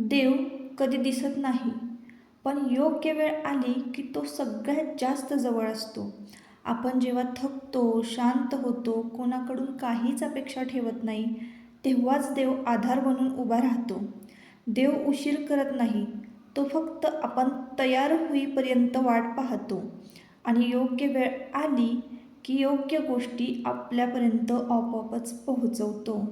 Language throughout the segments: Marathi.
देव कधी दिसत नाही, पण योग्य वेळ आली की तो सगळ्यात जास्त जवळ असतो. आपण जेव्हा थकतो, शांत होतो, कोणाकडून काहीच अपेक्षा ठेवत नाही, तेव्हाच देव आधार बनून उभा राहतो. देव उशीर करत नाही, तो फक्त आपण तयार होईपर्यंत वाट पाहतो आणि योग्य वेळ आली की योग्य गोष्टी आपल्यापर्यंत आपोआपच पोहोचवतो.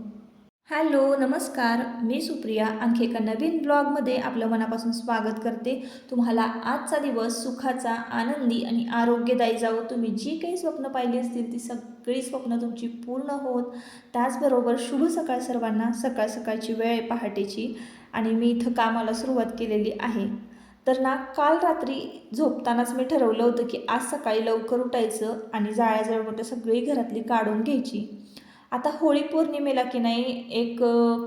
हॅलो, नमस्कार. मी सुप्रिया आणखी एका नवीन ब्लॉगमध्ये आपलं मनापासून स्वागत करते. तुम्हाला आजचा दिवस सुखाचा, आनंदी आणि आरोग्यदायी जावो. तुम्ही जी काही स्वप्न पाहिली असतील ती सगळी स्वप्न तुमची पूर्ण होत. त्याचबरोबर शुभ सकाळ सर्वांना. सकाळ सकाळची वेळ आहे, पहाटेची, आणि मी इथं कामाला सुरुवात केलेली आहे. तर ना, काल रात्री झोपतानाच मी ठरवलं होतं की आज सकाळी लवकर उठायचं आणि जाळ्याजवळ सगळी घरातली काढून घ्यायची. आता होळी पौर्णिमेला की नाही एक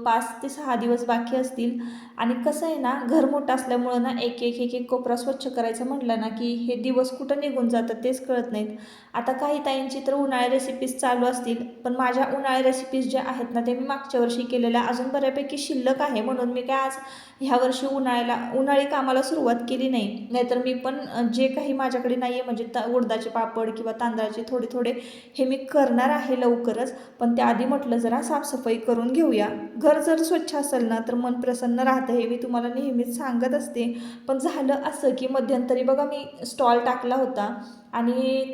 5 ते 6 दिवस बाकी असतील. आणि कसं आहे ना, घर मोठं असल्यामुळं ना एक कोपरा स्वच्छ करायचं म्हटलं ना की हे दिवस कुठं निघून जातात तेच कळत नाहीत. आता काही ताईंची तर उन्हाळी रेसिपीज चालू असतील, पण माझ्या उन्हाळी रेसिपीज ज्या आहेत ना ते मी मागच्या वर्षी केलेल्या अजून बऱ्यापैकी शिल्लक आहे, म्हणून मी काय आज ह्या वर्षी उन्हाळी कामाला सुरुवात केली नाही. नाहीतर मी पण जे काही माझ्याकडे नाही आहे म्हणजे उडदाचे पापड किंवा तांदळाचे थोडे थोडे हे मी करणार आहे लवकरच. पण त्याआधी म्हटलं जरा साफसफाई करून घेऊया. घर जर स्वच्छ असेल ना तर मन प्रसन्न राहतं, हे मी तुम्हाला नेहमीच सांगत असते. पण झालं असं की मध्यंतरी बघा मी स्टॉल टाकला होता आणि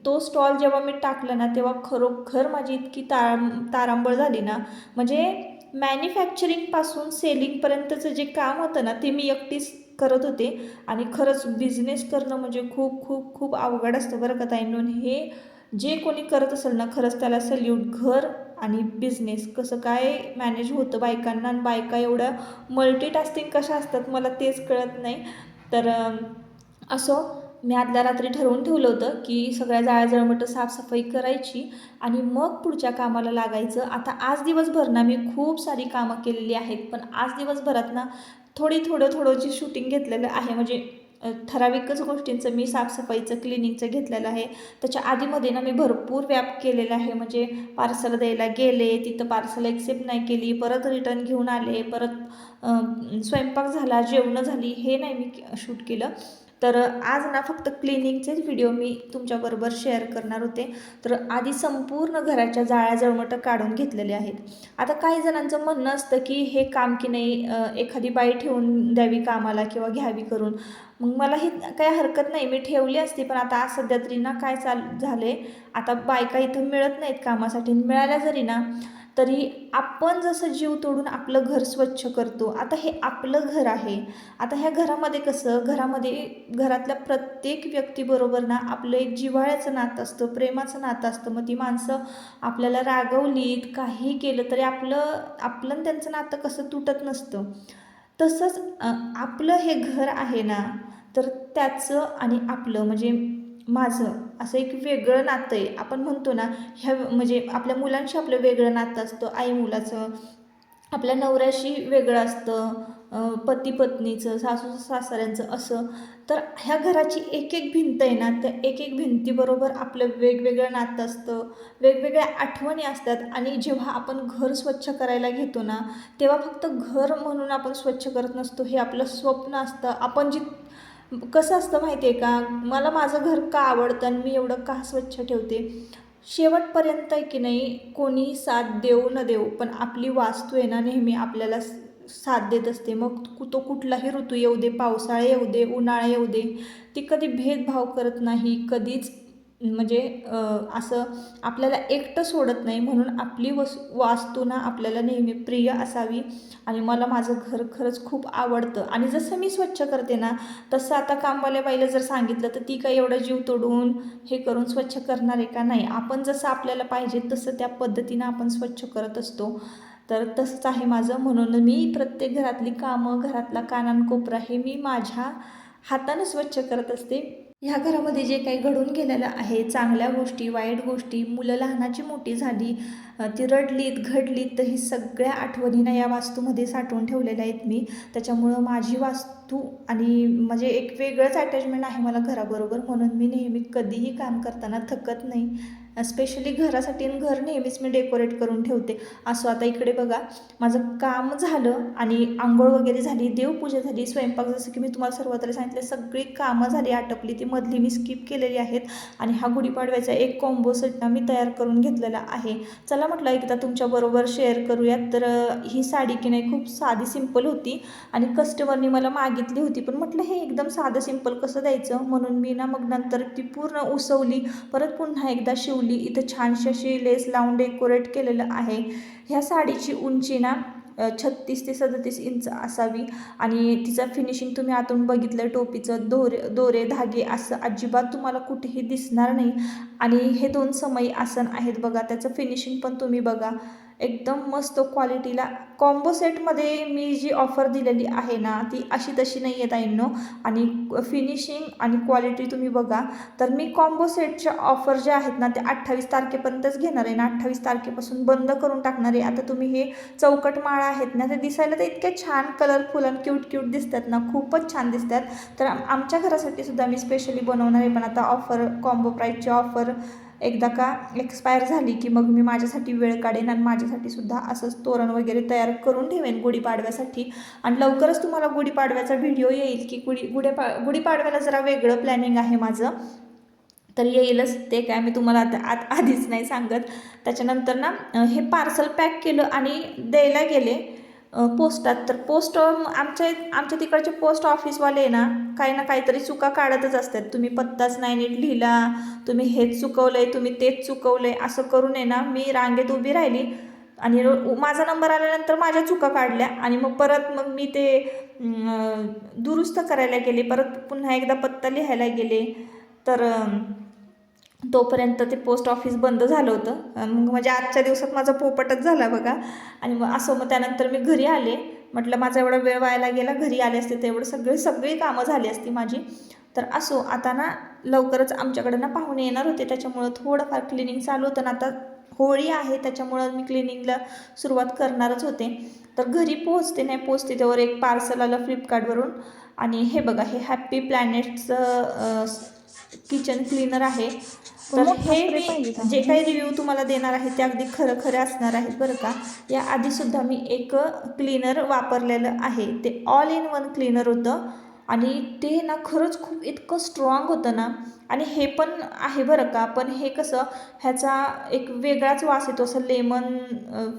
तो स्टॉल जेव्हा मी टाकला ना तेव्हा खरोखर माझी इतकी तारांबळ झाली ना, म्हणजे मॅन्युफॅक्चरिंगपासून सेलिंगपर्यंतचं जे काम होतं ना ते मी एकटीच करत होते. आणि खरंच बिझनेस करणं म्हणजे खूप खूप खूप अवघड असतं बरं का ताईंनो. हे जे कोणी करत असेल ना खरंच त्याला सल्यूट. घर आणि बिझनेस कसं काय मॅनेज होतं बायकांना, आणि बायका एवढ्या मल्टीटास्किंग कशा असतात मला तेच कळत नाही. तर असो, मी आदल्या रात्री ठरवून ठेवलं होतं की सगळ्या जाळ्याजळमटं साफसफाई करायची आणि मग पुढच्या कामाला लागायचं. आता आज दिवसभर ना मी खूप सारी कामं केलेली आहेत, पण आज दिवसभरात ना थोडं जी शूटिंग घेतलेलं आहे, म्हणजे ठराविकच गोष्टींचं मी साफसफाईचं, क्लिनिंगचं घेतलेलं आहे. त्याच्या आधीमध्ये ना मी भरपूर व्याप केलेला आहे, म्हणजे पार्सल द्यायला गेले, तिथं पार्सल ॲक्सेप्ट नाही केली, परत रिटर्न घेऊन आले, परत स्वयंपाक झाला, जेवणं झाली, हे नाही मी शूट केलं. तर आज ना फक्त क्लिनिंगचेच व्हिडिओ मी तुमच्याबरोबर शेअर करणार होते. तर आधी संपूर्ण घराच्या जाळ्या जळमटं काढून घेतलेले आहेत. आता काही जणांचं म्हणणं असतं की हे काम की नाही एखादी बाई ठेवून द्यावी कामाला किंवा घ्यावी करून. मग मला ही काही हरकत नाही, मी ठेवली असती, पण आता आज सध्या तरी ना काय झाले, आता बायका इथं मिळत नाहीत कामासाठी. मिळाल्या जरी ना तरी आपण जसं जीव तोडून आपलं घर स्वच्छ करतो, आता हे आपलं घर आहे. आता ह्या घरामध्ये कसं, घरातल्या प्रत्येक व्यक्तीबरोबर ना आपलं एक जिव्हाळ्याचं नातं असतं, प्रेमाचं नातं असतं. मग ती माणसं आपल्याला रागवलीत, काही केलं तरी आपलं आणि त्यांचं नातं कसं तुटत नसतं. तसंच आपलं हे घर आहे ना, तर त्याचं आणि आपलं म्हणजे माझं असं एक वेगळं नातं आहे. आपण म्हणतो ना, म्हणजे आपल्या मुलांशी आपलं वेगळं नातं असतं, आई मुलाचं, आपल्या नवऱ्याशी वेगळं असतं, पती पत्नीचं, सासू सासऱ्यांचं असं. तर ह्या घराची एक एक भिंत आहे ना, त्या एक एक भिंतीबरोबर आपलं वेगवेगळं नातं असतं, वेगवेगळ्या आठवणी असतात. आणि जेव्हा आपण घर स्वच्छ करायला घेतो ना तेव्हा फक्त घर म्हणून आपण स्वच्छ करत नसतो, हे आपलं स्वप्न असतं. आपण कसं असतं माहिती आहे का, मला माझं घर का आवडतं आणि मी एवढं का स्वच्छ ठेवते. शेवटपर्यंत आहे की नाही, कोणीही साथ देऊ न देऊ पण आपली वास्तू आहे ना नेहमी आपल्याला साथ देत असते. मग तो कुठलाही ऋतू येऊ दे, पावसाळा येऊ दे, उन्हाळा येऊ दे, ती कधी भेदभाव करत नाही कधीच. म्हणजे असं आपल्याला एकटं सोडत नाही. म्हणून आपली वास्तू ना आपल्याला नेहमी प्रिय असावी. आणि मला माझं घर खरंच खूप आवडतं. आणि जसं मी स्वच्छ करते ना तसं आता कामवाल्या बाईला जर सांगितलं तर ती काही एवढं जीव तोडून हे करून स्वच्छ करणार आहे का, नाही. आपण जसं आपल्याला पाहिजे तसं त्या पद्धतीनं आपण स्वच्छ करत असतो. तर तसंच आहे माझं. म्हणून मी प्रत्येक घरातली कामं, घरातला कानाकोपरा हे मी माझ्या हातानं स्वच्छ करत असते. ह्या घरामध्ये जे काही घडून गेलेलं आहे, चांगल्या गोष्टी, वाईट गोष्टी, मुलं लहानाची मोठी झाली, ती रडलीत घडलीत, तर ही सगळ्या आठवणींना या वास्तूमध्ये साठवून ठेवलेल्या आहेत मी. त्याच्यामुळं माझी वास्तू आणि म्हणजे एक वेगळंच अटॅचमेंट आहे मला घराबरोबर. म्हणून मी नेहमी कधीही काम करताना थकत नाही. स्पेशली घरासाठी आणि घर नेहमीच मी डेकोरेट करून ठेवते. असो आता इकडे बघा माझं काम झालं आणि आंघोळ वगैरे झाली, देवपूजा झाली, स्वयंपाक जसं की मी तुम्हाला सर्वत्र सांगितलं सगळी कामं झाली आटपली, ती मधली मी स्किप केलेली आहेत. आणि हा गुढीपाडव्याचा एक कॉम्बो सेट ना मी तयार करून घेतलेला आहे. चला म्हटलं एकदा तुमच्याबरोबर शेअर करूयात. तर ही साडी की नाही खूप साधी सिंपल होती आणि कस्टमरनी मला मागितली होती, पण म्हटलं हे एकदम साधं सिंपल कसं द्यायचं, म्हणून मी ना मग नंतर ती पूर्ण उसवली, परत पुन्हा एकदा शिवली. इथं छानशी अशी लेस लावून डेकोरेट केलेलं आहे. ह्या साडीची उंची ना 36 ते 37 इंच असावी आणि तिचं फिनिशिंग तुम्ही आतून बघितलं, टोपीचं दोरे धागे असं अजिबात तुम्हाला कुठेही दिसणार नाही. आणि हे 2 समई आसन आहेत बघा, त्याचं फिनिशिंग पण तुम्ही बघा, एकदम मस्त क्वालिटीला. कॉम्बो सेटमध्ये मी जी ऑफर दिलेली आहे ना ती अशी तशी नाही आहे ताईंनो. आणि फिनिशिंग आणि क्वालिटी तुम्ही बघा. तर मी कॉम्बो सेटच्या ऑफर ज्या आहेत ना ते 28 तारखेपर्यंतच घेणार आहे ना, 28 तारखेपासून बंद करून टाकणार आहे. आता तुम्ही हे चौकट माळा आहेत ना ते दिसायला तर इतके छान कलरफुल आणि क्यूट दिसतात ना, खूपच छान दिसतात. तर आमच्या घरासाठी सुद्धा मी स्पेशली बनवणार आहे, पण आता ऑफर कॉम्बो प्राईसची ऑफर एकदा का एक्सपायर झाली की मग मी माझ्यासाठी वेळ काढेन आणि माझ्यासाठी सुद्धा असंच तोरण वगैरे तयार करून ठेवेन गुढीपाडव्यासाठी. आणि लवकरच तुम्हाला गुढीपाडव्याचा व्हिडिओ येईल की गुढीपाडव्याला जरा वेगळं प्लॅनिंग आहे माझं, तर येईलच ते, काय मी तुम्हाला आता आधीच नाही सांगत. त्याच्यानंतर ना हे पार्सल पॅक केलं आणि द्यायला गेले पोस्टात. तर आमच्या तिकडचे पोस्ट ऑफिसवाले ना काही ना काहीतरी चुका काढतच असतात. तुम्ही पत्ताच नाही नीट लिहिला, तुम्ही हेच चुकवलं आहे, तुम्ही तेच चुकवलं आहे, असं करून आहे ना मी रांगेत उभी राहिली आणि माझा नंबर आल्यानंतर माझ्या चुका काढल्या आणि मग मी ते दुरुस्त करायला गेले, परत पुन्हा एकदा पत्ता लिहायला गेले. तर तोपर्यंत ते पोस्ट ऑफिस बंद झालं होतं. मग म्हणजे आजच्या दिवसात माझा पोपटच झाला बघा. आणि मग त्यानंतर मी घरी आले. म्हटलं माझा एवढा वेळ व्हायला गेला, घरी आले असते तर सगळी कामं झाली असती माझी. तर असो आता ना लवकरच आमच्याकडे ना पाहुणे येणार होते, त्याच्यामुळं थोडंफार क्लिनिंग चालू होतं ना. आता होळी आहे त्याच्यामुळं मी क्लिनिंगला सुरुवात करणारच होते. तर घरी पोहोचते त्यावर एक पार्सल आलं फ्लिपकार्टवरून. आणि हे बघा, हे हॅपी प्लॅनेटचं किचन क्लीनर आहे. तर हे मी जे काही रिव्ह्यू तुम्हाला देणार आहे ते अगदी खरं असणार आहेत बरं का. या आधीसुद्धा मी एक क्लीनर वापरलेलं आहे, ते ऑल इन वन क्लीनर होतं आणि ते ना खरंच खूप इतकं स्ट्रॉंग होतं ना. आणि हे पण आहे बरं का, पण हे कसं ह्याचा एक वेगळाच वास येतो, असं लेमन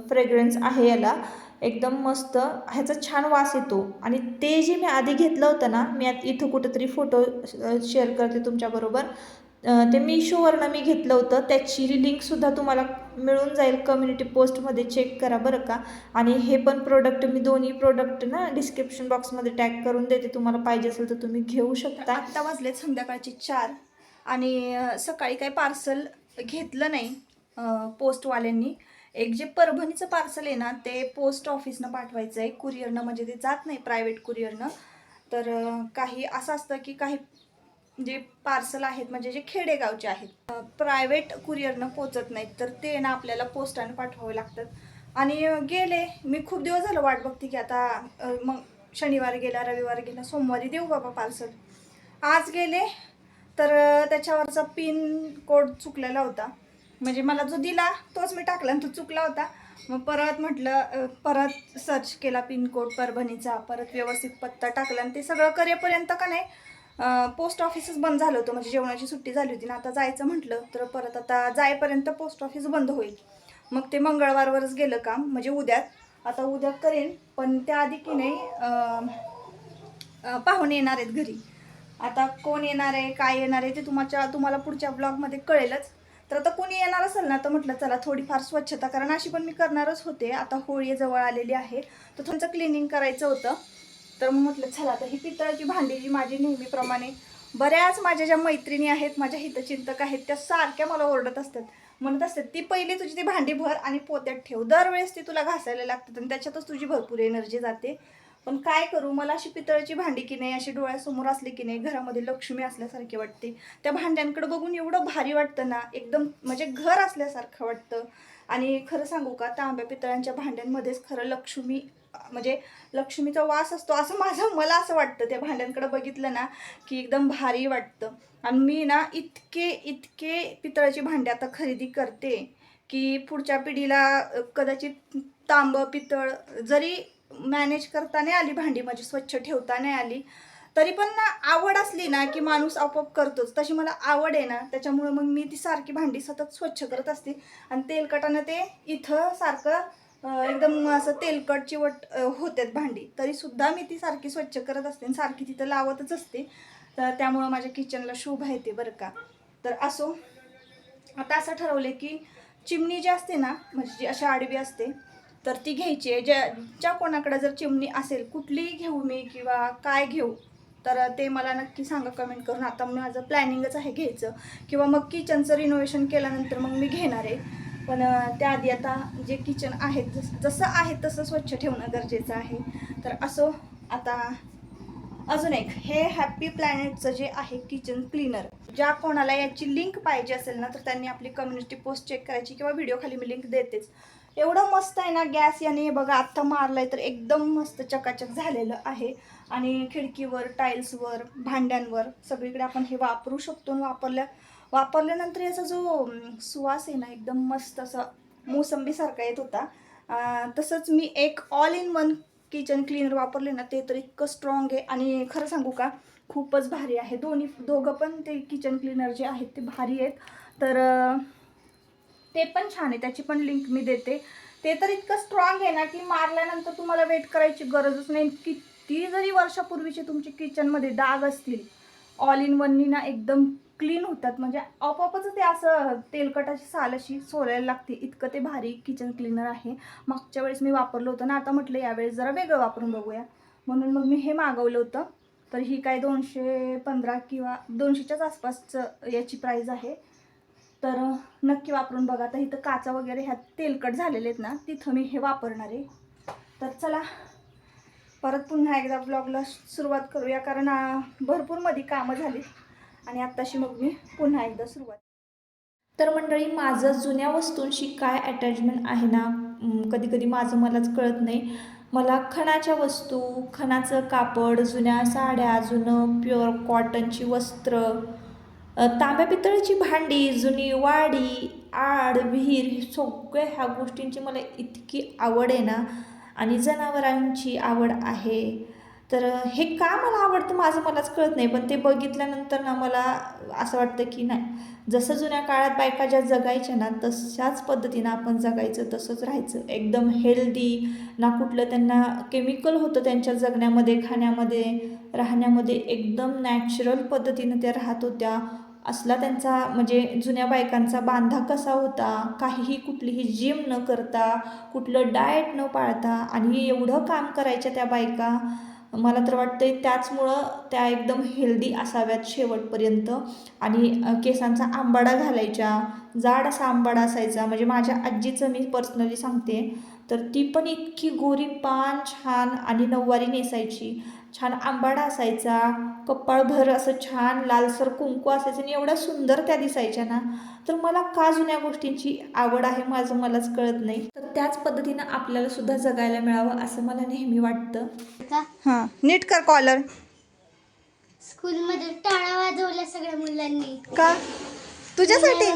फ्रेग्रन्स आहे याला, एकदम मस्त ह्याचा छान वास येतो. आणि ते जे मी आधी घेतलं होतं ना, मी इथं कुठंतरी फोटो शेअर करते तुमच्याबरोबर, ते मिशोवरनं मी घेतलं होतं, त्याची लिंकसुद्धा तुम्हाला मिळून जाईल कम्युनिटी पोस्टमध्ये, चेक करा बरं का. आणि हे पण प्रोडक्ट मी दोन्ही प्रोडक्ट ना डिस्क्रिप्शन बॉक्समध्ये टॅग करून देते, तुम्हाला पाहिजे असेल तर तुम्ही घेऊ शकता. आत्ता वाजलेत संध्याकाळचे 4 आणि सकाळी काही पार्सल घेतलं नाही पोस्टवाल्यांनी. एक जे परभणीचं पार्सल आहे ना ते पोस्ट ऑफिसनं पाठवायचं आहे, कुरिअरनं, म्हणजे ते जात नाही प्रायव्हेट कुरिअरनं. तर काही असं असतं की काही जे पार्सल आहेत म्हणजे जे खेडेगावचे आहेत प्रायव्हेट कुरिअरनं पोचत नाहीत, तर ते ना आपल्याला पोस्टानं पाठवावे लागतात. आणि गेले मी खूप दिवस झालं वाट बघते की आता मग शनिवार गेला, रविवार गेला, सोमवारी देऊ बाबा पार्सल. आज गेले तर त्याच्यावरचा पिन कोड चुकलेला होता, म्हणजे मला जो दिला तोच मी टाकला आणि तो चुकला होता. मग परत म्हटलं, परत सर्च केला पिन कोड परभणीचा, परत व्यवस्थित पत्ता टाकला आणि ते सगळं करेपर्यंत का नाही पोस्ट ऑफिसच बंद झालं होतं, म्हणजे जेवणाची सुट्टी झाली होती ना. आता जायचं म्हटलं तर परत आता जाईपर्यंत पोस्ट ऑफिस बंद होईल. मग ते मंगळवारवरच गेलं काम, म्हणजे आता उद्या करेन. पण त्याआधी की नाही पाहुणे येणार आहेत घरी. आता कोण येणार आहे, काय येणार आहे ते तुम्हाला पुढच्या ब्लॉगमध्ये कळेलच. तर आता कोणी येणार असेल ना तर म्हटलं चला थोडीफार स्वच्छता, कारण अशी पण मी करणारच होते. आता होळी जवळ आलेली आहे तर त्यांचं क्लिनिंग करायचं होतं. तर मग म्हटलं चला आता ही पितळाची भांडी जी माझी नेहमीप्रमाणे, बऱ्याच माझ्या ज्या मैत्रिणी आहेत, माझ्या हितचिंतक आहेत, त्या सारख्या मला ओरडत असतात, म्हणत असतात ती पहिली तुझी ती भांडी भर आणि पोत्यात ठेव, दरवेळेस ती तुला घासायला लागतात आणि त्याच्यातच तुझी भरपूर एनर्जी जाते. पण काय करू, मला अशी पितळाची भांडी की नाही अशी डोळ्यासमोर असली की नाही घरामध्ये लक्ष्मी असल्यासारखी वाटते. त्या भांड्यांकडे बघून एवढं भारी वाटतं ना, एकदम म्हणजे घर असल्यासारखं वाटतं. आणि खरं सांगू का, तांब्या पितळांच्या भांड्यांमध्येच खरं लक्ष्मी म्हणजे लक्ष्मीचा वास असतो असं मला असं वाटतं. त्या भांड्यांकडे बघितलं ना की एकदम भारी वाटतं. आणि मी ना इतके पितळाची भांडी आता खरेदी करते की पुढच्या पिढीला कदाचित तांबं पितळ जरी मॅनेज करता नाही आली भांडी, म्हणजे स्वच्छ ठेवता नाही आली, तरी पण ना आवड असली ना की माणूस आपोआप करतोच. तशी मला आवड आहे ना, त्याच्यामुळे मग मी ती सारखी भांडी सतत स्वच्छ करत असते. आणि तेलकटानं ते इथं सारखं एकदम असं तेलकट चिवट होतात भांडी, तरीसुद्धा मी ती सारखी स्वच्छ करत असते आणि सारखी तिथं लावतच असते. तर त्यामुळं माझ्या किचनला शोभा येते बरं का. तर असो, आता असं ठरवले की चिमणी जी असते ना, म्हणजे जी अशी आडवी असते, तर ती घ्यायची आहे. ज्या कोणाकडे जर चिमणी असेल, कुठलीही घेऊ मी किंवा काय घेऊ, तर ते मला नक्की सांगा कमेंट करून. आता माझं प्लॅनिंगच आहे घ्यायचं, किंवा मग किचनचं रिनोव्हेशन केल्यानंतर मग मी घेणार आहे. पण त्याआधी आता जे किचन आहे जसं आहे तसं स्वच्छ ठेवणं गरजेचं आहे. तर असो, आता अजून एक हे हॅपी प्लॅनेटचं जे आहे किचन क्लीनर, ज्या कोणाला याची लिंक पाहिजे असेल ना, तर त्यांनी आपली कम्युनिटी पोस्ट चेक करायची किंवा व्हिडिओ खाली मी लिंक देतेच. एवढं मस्त आहे ना गॅस, याने बघा आत्ता मारलाय तर एकदम मस्त चकाचक झालेलं आहे. आणि खिडकीवर, टाईल्सवर, भांड्यांवर सगळीकडे आपण हे वापरू शकतो. वापरल्यानंतर याचा जो सुवास आहे ना, एकदम मस्त असा मोसंबीसारखा येत होता. तसंच मी एक all in one kitchen cleaner वापरले ना, ते तर इतकं स्ट्रॉंग आहे. आणि खरं सांगू का, खूपच भारी आहे. दोघं पण ते किचन क्लीनर जे आहेत ते भारी आहेत. तर ते पण छान आहे, त्याची पण लिंक मी देते. ते तर इतकं स्ट्रॉंग आहे ना की मारल्यानंतर तुम्हाला वेट करायची गरजच नाही. किती जरी वर्षापूर्वीचे तुमचे किचनमध्ये डाग असतील, ऑल इन वननी ना एकदम क्लीन होतात. म्हणजे आपोआपच ते असं तेलकटाची साल अशी सोलायला लागते, इतकं ते भारी किचन क्लीनर आहे. मागच्या वेळेस मी वापरलं होतं ना, आता म्हटलं यावेळेस जरा वेगळं वापरून बघूया, म्हणून मग मी हे मागवलं होतं. तर ही काय 215 किंवा 200च्याच आसपासचं याची प्राईज आहे. तर नक्की वापरून बघा. तर इथं काचा वगैरे ह्या तेलकट झालेले आहेत ना, तिथं मी हे वापरणार आहे. तर चला, परत पुन्हा एकदा ब्लॉगला सुरुवात करूया, कारण भरपूर मध्ये कामं झाली आणि आत्ताशी मग मी पुन्हा एकदा सुरुवात. तर मंडळी, माझं जुन्या वस्तूंशी काय अटॅचमेंट आहे ना, कधी कधी माझं मलाच कळत नाही. मला खणाच्या वस्तू, खणाचं कापड, जुन्या साड्या, जुनं प्युअर कॉटनची वस्त्र, तांब्या पितळाची भांडी, जुनी वाडी, आड, विहीर, सगळ्या ह्या गोष्टींची मला इतकी आवड आहे ना. आणि जनावरांची आवड आहे. तर हे का मला आवडतं माझं मलाच कळत नाही, पण ते बघितल्यानंतर ना मला असं वाटतं की नाही, जसं जुन्या काळात बायका ज्या जगायच्या ना, तशाच पद्धतीनं आपण जगायचं, तसंच राहायचं. एकदम हेल्दी, ना कुठलं त्यांना केमिकल होतं त्यांच्या जगण्यामध्ये, खाण्यामध्ये, राहण्यामध्ये. एकदम नॅचरल पद्धतीनं त्या राहत होत्या. असला त्यांचा म्हणजे जुन्या बायकांचा बांधा कसा होता, काहीही कुठलीही जिम न करता, कुठलं डाएट न पाळता, आणि एवढं काम करायच्या त्या बायका. मला तर वाटतंय त्याचमुळं त्या एकदम हेल्दी असाव्यात शेवटपर्यंत. आणि केसांचा आंबाडा घालायच्या, जाड असा आंबाडा असायचा. म्हणजे माझ्या आजीचं मी पर्सनली सांगते, तर ती पण इतकी गोरी पान छान, आणि नऊवारी नेसायची, छान आंबाडा असायचा, कपाळभर असं छान लालसर कुंकू असायचं, आणि एवढ्या सुंदर त्या दिसायच्या ना. तर मला का जुन्या गोष्टींची आवड आहे माझं मलाच कळत नाही. तर त्याच पद्धतीनं आपल्याला सुद्धा जगायला मिळावं असं मला नेहमी वाटतं. हां, नीट कर कॉलर. स्कूलमध्ये टाळा वाजवला सगळ्या मुलांनी. का? तुझ्यासाठी?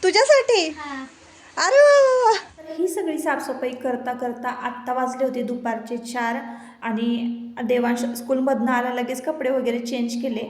तुझ्यासाठी? हा. अरे वा. तर ही सगळी साफसफाई करता करता आत्ता वाजले होते दुपारचे 4. आणि देवांश स्कूलमधनं आला, लगेच कपडे वगैरे चेंज केले.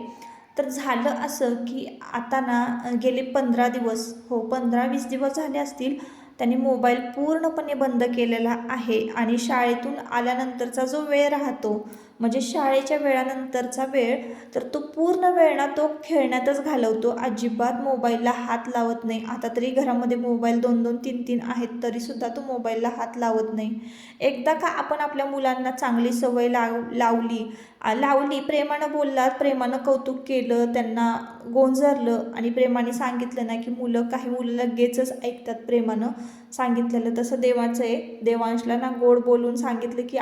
तर झालं असं की आता ना गेले 15 दिवस, हो 15-20 दिवस झाले असतील, त्यांनी मोबाईल पूर्णपणे बंद केलेला आहे. आणि शाळेतून आल्यानंतरचा जो वेळ राहतो, म्हणजे शाळेच्या वेळानंतरचा वेळ, तर तो पूर्ण वेळ ना तो खेळण्यातच घालवतो. अजिबात मोबाईलला हात लावत नाही. आता तरी घरामध्ये मोबाईल 2-2, 3-3 आहेत, तरीसुद्धा तो मोबाईलला हात लावत नाही. एकदा का आपण आपल्या मुलांना चांगली सवय लावली, प्रेमानं बोललात, प्रेमानं कौतुक केलं, त्यांना गोंजरलं आणि प्रेमाने सांगितलं ना, की काही मुलं लगेचच ऐकतात प्रेमानं सांगितलेलं. तसं देवाचं आहे. देवांशला ना गोड बोलून सांगितलं की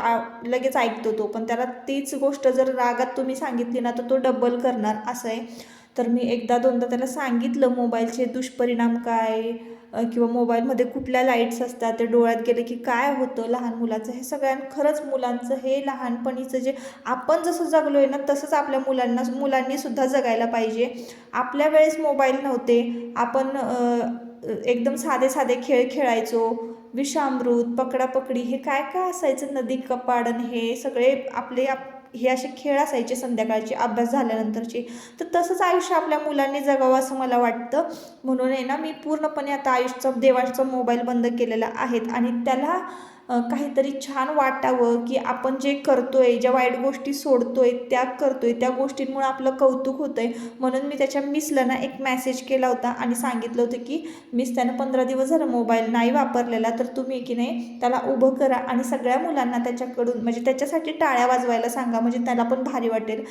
लगेच ऐकतो तो. पण त्याला तीच गोष्ट जर रागात तुम्ही सांगितली ना, तर तो डबल करणार असं आहे. तर मी एकदा दोनदा त्याला सांगितलं मोबाईलचे दुष्परिणाम काय, किंवा मोबाईलमध्ये कुठल्या लाईट्स असतात, ते डोळ्यात गेले की काय होतं लहान मुलाचं, हे खरंच मुलांचं हे लहानपणीचं जे आपण जसं जगलो आहे ना तसंच आपल्या मुलांनीसुद्धा जगायला पाहिजे. आपल्या वेळेस मोबाईल नव्हते, आपण एकदम साधे साधे खेळ खेळायचो. विषामृत, पकडापकडी, हे काय काय असायचं, नदी कपाडन, हे सगळे हे असे खेळ असायचे संध्याकाळचे अभ्यास झाल्यानंतरचे. तर तसंच आयुष्य आपल्या मुलांनी जगावं असं मला वाटतं. म्हणून आहे ना मी पूर्णपणे आता देवाचा मोबाईल बंद केलेला आहे आणि त्याला काहीतरी छान वाटावं, की आपण जे करतोय, ज्या वाईट गोष्टी सोडतोय, त्याग करतोय, त्या गोष्टींमुळे आपलं कौतुक होतंय. म्हणून मी त्याच्या मिसला ना एक मेसेज केला होता आणि सांगितलं होतं की मिस, त्यानं 15 दिवस झालं मोबाईल नाही वापरलेला, तर तुम्ही की नाही त्याला उभं करा आणि सगळ्या मुलांना त्याच्याकडून म्हणजे त्याच्यासाठी टाळ्या वाजवायला सांगा, म्हणजे त्याला पण भारी वाटेल.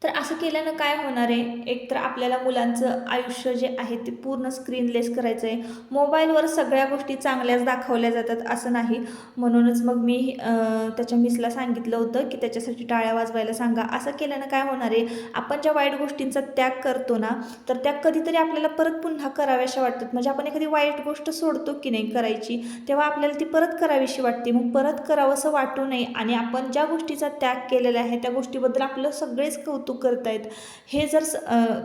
तर असं केल्यानं काय होणार आहे, एकतर आपल्याला मुलांचं आयुष्य जे आहे ते पूर्ण स्क्रीनलेस करायचं आहे. मोबाईलवर सगळ्या गोष्टी चांगल्याच दाखवल्या जातात असं नाही. म्हणूनच मग मी त्याच्या मिसला सांगितलं होतं की त्याच्यासाठी टाळ्या वाजवायला सांगा. असं केल्यानं काय होणार आहे, आपण ज्या वाईट गोष्टींचा त्याग करतो ना, तर त्या कधीतरी आपल्याला परत पुन्हा कराव्याशा वाटतात. म्हणजे आपण एखादी वाईट गोष्ट सोडतो की नाही करायची, तेव्हा आपल्याला ती परत करावीशी वाटते. मग परत करावंसं वाटू नये आणि आपण ज्या गोष्टीचा त्याग केलेला आहे त्या गोष्टीबद्दल आपलं सगळेच कौतुक करतायत, हे जर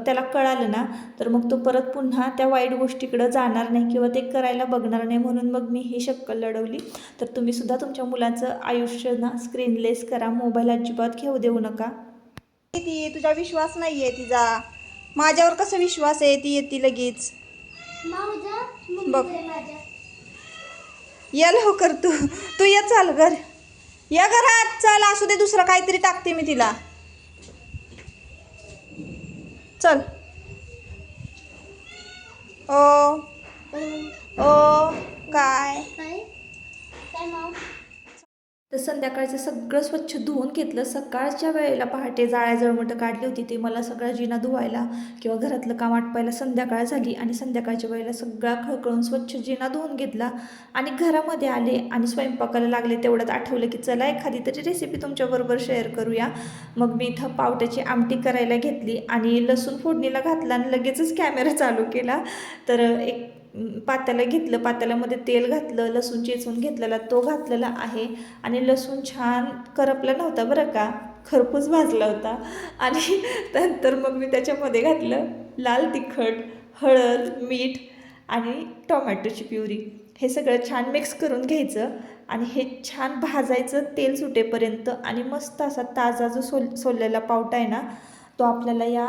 त्याला कळालं ना, तर मग तो परत पुन्हा त्या वाईट गोष्टीकडे जाणार नाही किंवा ते करायला बघणार नाही. म्हणून मग मी ही शक्कल लढवली. तर तुम्ही सुद्धा तुमच्या मुलाचं आयुष्य ना स्क्रीनलेस करा, मोबाईल अजिबात घेऊ देऊ नका. ती तुझा विश्वास नाहीये तिचा, माझ्यावर कसा विश्वास आहे, ती येते लगेच. बघ, या लवकर, तू ये, चाल घर, या घरात चल, असू दे दुसरं काहीतरी टाकते मी तिला, चल. ओ ओ काय तर संध्याकाळचं सगळं स्वच्छ धुवून घेतलं. सकाळच्या वेळेला पहाटे जाळ्या जळमटं काढली होती, ते मला सगळा जिना धुवायला किंवा घरातलं काम आटपायला संध्याकाळ झाली आणि संध्याकाळच्या वेळेला सगळा खळखळून स्वच्छ जिना धुवून घेतला आणि घरामध्ये आले आणि स्वयंपाकाला लागले. तेवढ्यात आठवलं की चला एखादी तरी रेसिपी तुमच्याबरोबर शेअर करूया. मग मी इथं पावट्याची आमटी करायला घेतली आणि लसूण फोडणीला घातला आणि लगेचच कॅमेरा चालू केला. तर एक पातेलं घेतलं, पातेल्यामध्ये तेल घातलं, लसूण चेचून घेतलेला तो घातलेला आहे आणि लसूण छान करपला नव्हता बरं का, खरपूस भाजला होता. आणि नंतर मग मी त्याच्यामध्ये घातलं लाल तिखट, हळद, मीठ आणि टोमॅटोची प्युरी. हे सगळं छान मिक्स करून घ्यायचं आणि हे छान भाजायचं तेल सुटेपर्यंत. आणि मस्त असा ताजा जो सोललेला पावटा आहे ना, तो आपल्याला या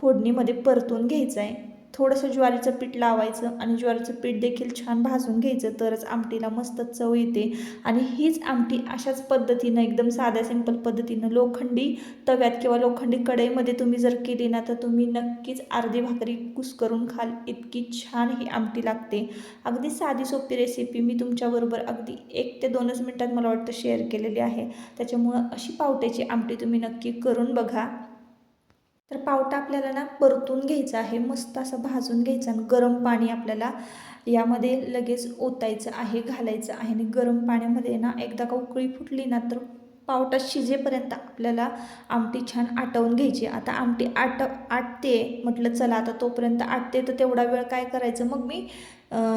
फोडणीमध्ये परतून घ्यायचा आहे. थोडंसं ज्वारीचं पीठ लावायचं आणि ज्वारीचं पीठ देखील छान भाजून घ्यायचं, तरच आमटीला मस्त चव येते. आणि हीच आमटी अशाच पद्धतीनं एकदम साध्या सिंपल पद्धतीनं लोखंडी तव्यात किंवा लोखंडी कढईमध्ये तुम्ही जर केली ना, तर तुम्ही नक्कीच अर्धी भाकरी कुस्करून खाल, इतकी छान ही आमटी लागते. अगदी साधी सोपी रेसिपी मी तुमच्याबरोबर अगदी 1 ते 2च मिनटात मला वाटतं शेअर केलेली आहे. त्याच्यामुळं अशी पावट्याची आमटी तुम्ही नक्की करून बघा. तर पावटा आपल्याला ना परतून घ्यायचा आहे, मस्त असं भाजून घ्यायचं आणि गरम पाणी आपल्याला यामध्ये लगेच ओतायचं आहे, घालायचं आहे. आणि गरम पाण्यामध्ये ना एकदा का उकळी फुटली ना, तर पावटा शिजेपर्यंत आपल्याला आमटी छान आटवून घ्यायची. आता आमटी आटते म्हटलं चला आता तोपर्यंत आटते, तर तेवढा वेळ काय करायचं, मग मी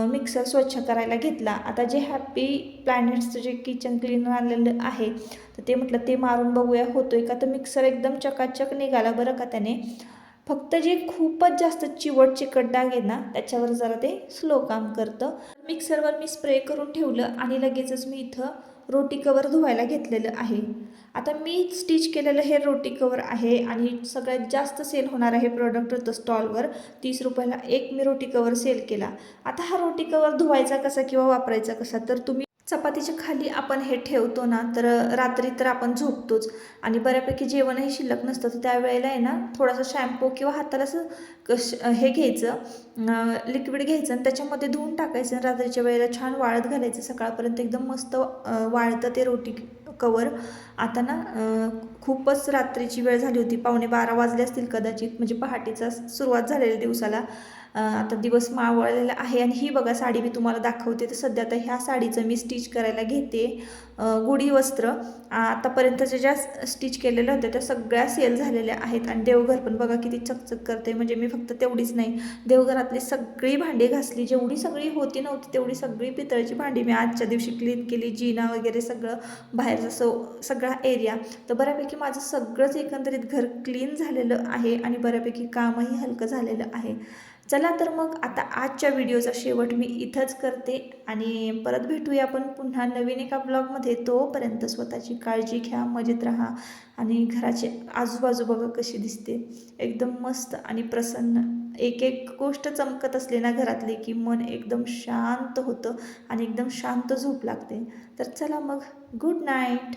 मिक्सर स्वच्छ करायला घेतला. आता जे हॅपी प्लॅनेट्सचं जे किचन क्लीनर आलेलं आहे, तर ते म्हटलं ते मारून बघूया होतोय का. तर मिक्सर एकदम चकाचक निघाला बरं का त्याने. फक्त जे खूपच जास्त चिकट डाग आहे ना, त्याच्यावर जरा ते स्लो काम करतं. मिक्सरवर मी स्प्रे करून ठेवलं आणि लगेचच मी इथं रोटी कवर धुवायला घेतलेलं आहे. आता मी स्टिच केलेलं हे रोटी कवर आहे आणि सगळ्यात जास्त सेल होणारा हे प्रोडक्ट होतं स्टॉलवर. 30 रुपयाला एक मी रोटी कवर सेल केला. आता हा रोटी कवर धुवायचा कसा किंवा वापरायचा कसा, तर तुम्ही चपातीच्या खाली आपण हे ठेवतो ना, तर रात्री तर आपण झोपतोच आणि बऱ्यापैकी जेवणही शिल्लक नसतं. तर त्यावेळेला आहे ना, थोडासा शॅम्पू किंवा हाताला असं हे घ्यायचं, लिक्विड घ्यायचं आणि त्याच्यामध्ये धुवून टाकायचं. रात्रीच्या वेळेला छान वाळत घालायचं, सकाळपर्यंत एकदम मस्त वाळतं ते रोटी कवर. आता ना खूपच रात्रीची वेळ झाली होती, 11:15 वाजले असतील कदाचित, म्हणजे पहाटेचा सुरुवात झालेली दिवसाला. आता दिवस मावळलेला आहे. आणि ही बघा साडी मी तुम्हाला दाखवते. तर सध्या आता ह्या साडीचं मी स्टिच करायला घेते. गुढी वस्त्र आतापर्यंतच्या ज्या स्टिच केलेल्या होत्या त्या सगळ्या सेल झालेल्या आहेत. आणि देवघर पण बघा किती चकचक करते. म्हणजे मी फक्त तेवढीच नाही, देवघरातली सगळी भांडी घासली, जेवढी सगळी होती नव्हती तेवढी सगळी पितळेची भांडी मी आजच्या दिवशी क्लीन केली. जिना वगैरे सगळं बाहेरचं सगळा एरिया. तर बऱ्यापैकी माझं सगळंच एकंदरीत घर क्लीन झालेलं आहे आणि बऱ्यापैकी कामही हलकं झालेलं आहे. चला तर मग आता आजच्या व्हिडिओचा शेवट मी इथंच करते आणि परत भेटूया आपण पुन्हा नवीन एका ब्लॉगमध्ये. तोपर्यंत स्वतःची काळजी घ्या, मजेत राहा आणि घराची आजूबाजू बघा कशी दिसते, एकदम मस्त आणि प्रसन्न. एक एक गोष्ट चमकत असली ना घरातली की मन एकदम शांत होतं आणि एकदम शांत झोप लागते. तर चला मग, गुड नाईट.